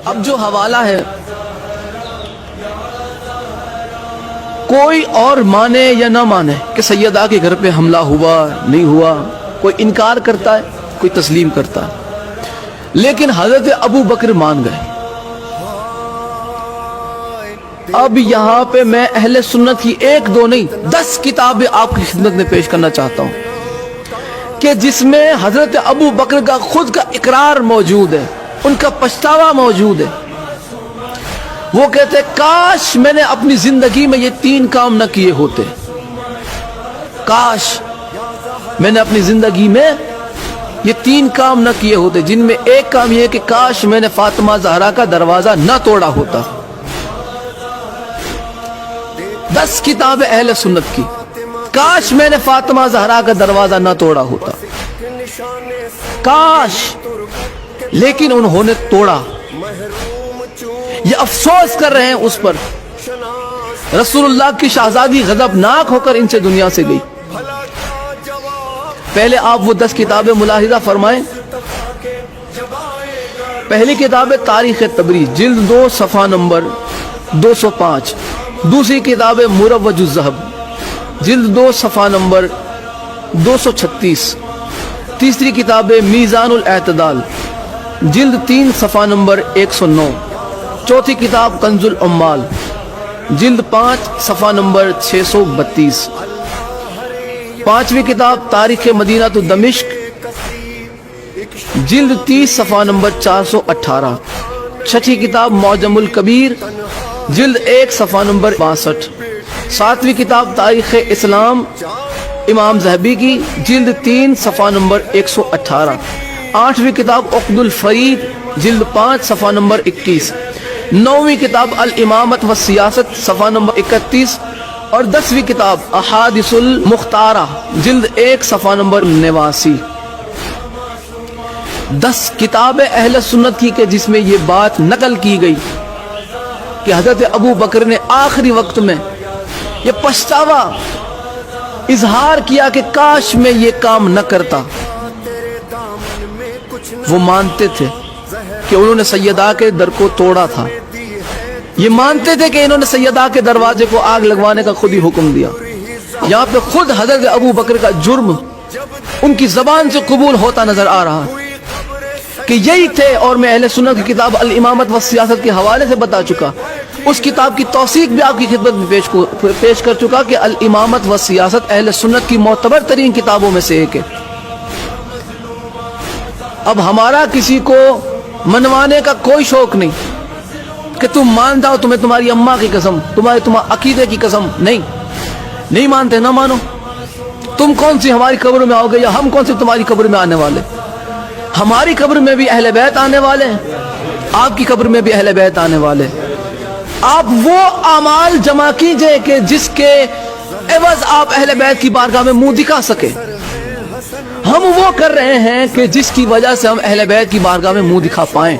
اب جو حوالہ ہے کوئی اور مانے یا نہ مانے کہ سیدہ کے گھر پہ حملہ ہوا نہیں ہوا، کوئی انکار کرتا ہے کوئی تسلیم کرتا ہے، لیکن حضرت ابو بکر مان گئے۔ اب یہاں پہ میں اہل سنت کی 1 2 نہیں 10 کتابیں آپ کی خدمت میں پیش کرنا چاہتا ہوں کہ جس میں حضرت ابو بکر کا خود کا اقرار موجود ہے، ان کا پچھتاوا موجود ہے۔ وہ کہتے ہیں کاش میں نے اپنی زندگی میں یہ 3 کام نہ کیے ہوتے، کاش میں نے اپنی زندگی میں یہ 3 کام نہ کیے ہوتے، جن میں ایک کام یہ کہ کاش میں نے فاطمہ زہرا کا دروازہ نہ توڑا ہوتا۔ 10 کتاب اہل سنت کی، کاش میں نے فاطمہ زہرا کا دروازہ نہ توڑا ہوتا، کاش، لیکن انہوں نے توڑا۔ یہ افسوس کر رہے ہیں اس پر۔ رسول اللہ کی شہزادی غضبناک ہو کر ان سے دنیا سے گئی۔ پہلے آپ وہ 10 کتابیں ملاحظہ فرمائیں۔ پہلی کتاب ہے تاریخ تبریز، جلد 2 صفحہ نمبر 205۔ دوسری کتاب ہے مروج الذہب، جلد 2 صفحہ نمبر 236۔ تیسری کتاب ہے میزان الاعتدال، جلد 3 صفحہ نمبر 109۔ چوتھی کتاب کنز العمال، جلد 5 صفحہ نمبر 632۔ پانچویں کتاب تاریخ مدینہ تو دمشق، جلد 30 صفحہ نمبر 418۔ چھٹی کتاب معجم الکبیر، جلد 1 صفحہ نمبر 62۔ ساتویں کتاب تاریخ اسلام امام ذہبی کی، جلد 3 صفحہ نمبر 118۔ آٹھویں کتاب عقد الفرید، جلد 5 صفحہ نمبر 21۔ نویں کتاب الامامت والسیاست، صفحہ نمبر 31۔ اور 10ویں کتاب احادیث المختارہ، جلد 1 صفحہ نمبر 89۔ 10 کتاب اہل سنت کی کہ جس میں یہ بات نقل کی گئی کہ حضرت ابو بکر نے آخری وقت میں یہ پچھتاوا اظہار کیا کہ کاش میں یہ کام نہ کرتا۔ وہ مانتے تھے کہ انہوں نے سیدہ کے در کو توڑا تھا، یہ مانتے تھے کہ انہوں نے سیدہ کے دروازے کو آگ لگوانے کا خود ہی حکم دیا۔ یہاں پہ خود حضرت ابو بکر کا جرم ان کی زبان سے قبول ہوتا نظر آ رہا کہ یہی تھے، اور میں اہل سنت کی کتاب الامامت والسیاست کے حوالے سے بتا چکا، اس کتاب کی توثیق بھی آپ کی خدمت میں پیش کر چکا کہ الامامت والسیاست اہل سنت کی معتبر ترین کتابوں میں سے ایک ہے۔ اب ہمارا کسی کو منوانے کا کوئی شوق نہیں کہ تم مانتا ہو، تمہیں تمہاری اماں کی قسم، تمہارے عقیدے کی قسم، نہیں مانتے، نہ مانو۔ تم کون سی ہماری قبر میں آؤ گے، یا ہم کون سی تمہاری قبر میں آنے والے؟ ہماری قبر میں بھی اہل بیت آنے والے ہیں، آپ کی قبر میں بھی اہل بیت آنے والے۔ آپ وہ اعمال جمع کیجئے کہ جس کے عوض آپ اہل بیت کی بارگاہ میں منہ دکھا سکے۔ ہم وہ کر رہے ہیں کہ جس کی وجہ سے ہم اہل بیت کی بارگاہ میں منہ دکھا پائیں۔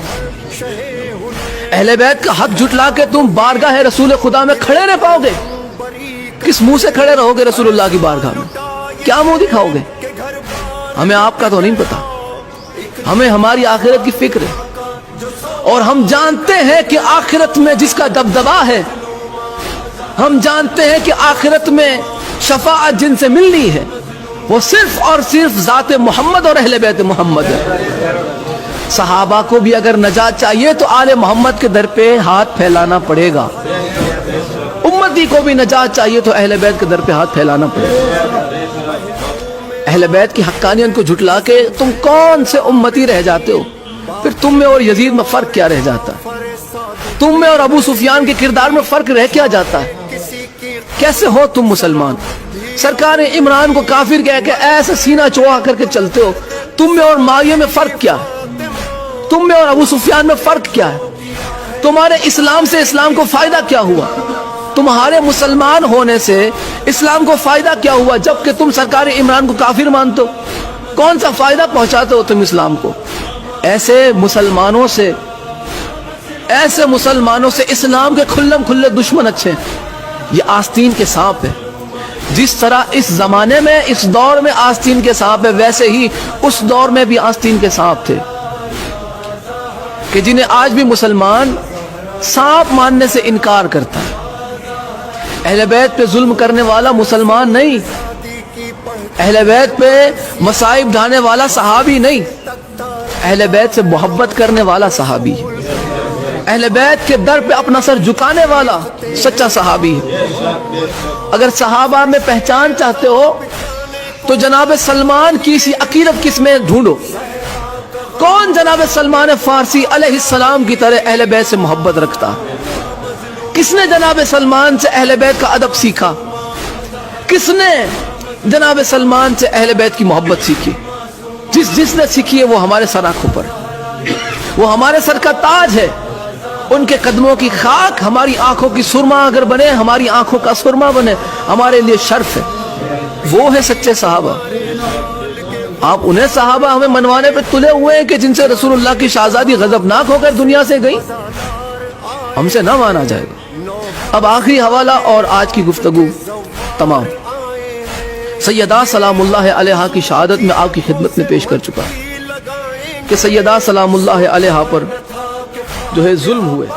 اہل بیت کا حق جھٹلا کے تم بارگاہ رسول خدا میں کھڑے رہ پاؤ گے؟ کس منہ سے کھڑے رہو گے رسول اللہ کی بارگاہ میں؟ کیا منہ دکھاؤ گے؟ ہمیں آپ کا تو نہیں پتا، ہمیں ہماری آخرت کی فکر ہے، اور ہم جانتے ہیں کہ آخرت میں جس کا دبدبا ہے، ہم جانتے ہیں کہ آخرت میں شفاعت جن سے ملنی ہے وہ صرف اور صرف ذات محمد اور اہل بیت محمد ہے۔ صحابہ کو بھی اگر نجات چاہیے تو آل محمد کے در پہ ہاتھ پھیلانا پڑے گا، امتی کو بھی نجات چاہیے تو اہل بیت کے در پہ ہاتھ پھیلانا پڑے گا۔ اہل بیت کی حقانیت کو جھٹلا کے تم کون سے امتی رہ جاتے ہو؟ پھر تم میں اور یزید میں فرق کیا رہ جاتا ہے؟ تم میں اور ابو سفیان کے کردار میں فرق رہ کیا جاتا ہے؟ کیسے ہو تم مسلمان؟ سرکار عمران کو کافر کہہ کے ایسے سینہ چوڑا کر کے چلتے ہو۔ تم میں اور معاویہ میں فرق کیا ہے؟ تم میں اور ابو سفیان میں فرق کیا ہے؟ تمہارے اسلام سے اسلام کو فائدہ کیا ہوا؟ تمہارے مسلمان ہونے سے اسلام کو فائدہ کیا ہوا جبکہ تم سرکار عمران کو کافر مانتے ہو؟ کون سا فائدہ پہنچاتے ہو تم اسلام کو؟ ایسے مسلمانوں سے اسلام کے کھلم کھلے دشمن اچھے ہیں۔ یہ آستین کے سانپ ہے۔ جس طرح اس زمانے میں اس دور میں آستین کے سانپ ہے، ویسے ہی اس دور میں بھی آستین کے سانپ تھے۔ کہ جنہیں آج بھی مسلمان سانپ ماننے سے انکار کرتا ہے. اہل بیت پہ ظلم کرنے والا مسلمان نہیں, اہل بیت پہ مصائب ڈھانے والا صحابی نہیں, اہل بیت سے محبت کرنے والا صحابی ہے, اہل بیت کے در پہ اپنا سر جھکانے والا سچا صحابی ہے. اگر صحابہ میں پہچان چاہتے ہو تو جناب سلمان کی سی عقیدت کس میں ڈھونڈو. کون جناب سلمان فارسی علیہ السلام کی طرح اہل بیت سے محبت رکھتا؟ کس نے جناب سلمان سے اہل بیت کا ادب سیکھا؟ کس نے جناب سلمان سے اہل بیت کی محبت سیکھی؟ جس نے سیکھی ہے وہ ہمارے سر آنکھوں پر, وہ ہمارے سر کا تاج ہے. ان کے قدموں کی خاک ہماری آنکھوں کی سرما اگر بنے, ہماری آنکھوں کا سرما بنے, ہمارے لیے شرف ہے. وہ ہے سچے صحابہ. آپ انہیں صحابہ ہمیں منوانے پہ تلے ہوئے ہیں کہ جن سے رسول اللہ کی شہزادی غضبناک ہو کر دنیا سے گئی, ہم سے نہ مانا جائے گا. اب آخری حوالہ اور آج کی گفتگو تمام سیدہ سلام اللہ علیہا کی شہادت میں آپ کی خدمت میں پیش کر چکا کہ سیدہ سلام اللہ علیہا پر جو ہے ظلم ہوئے,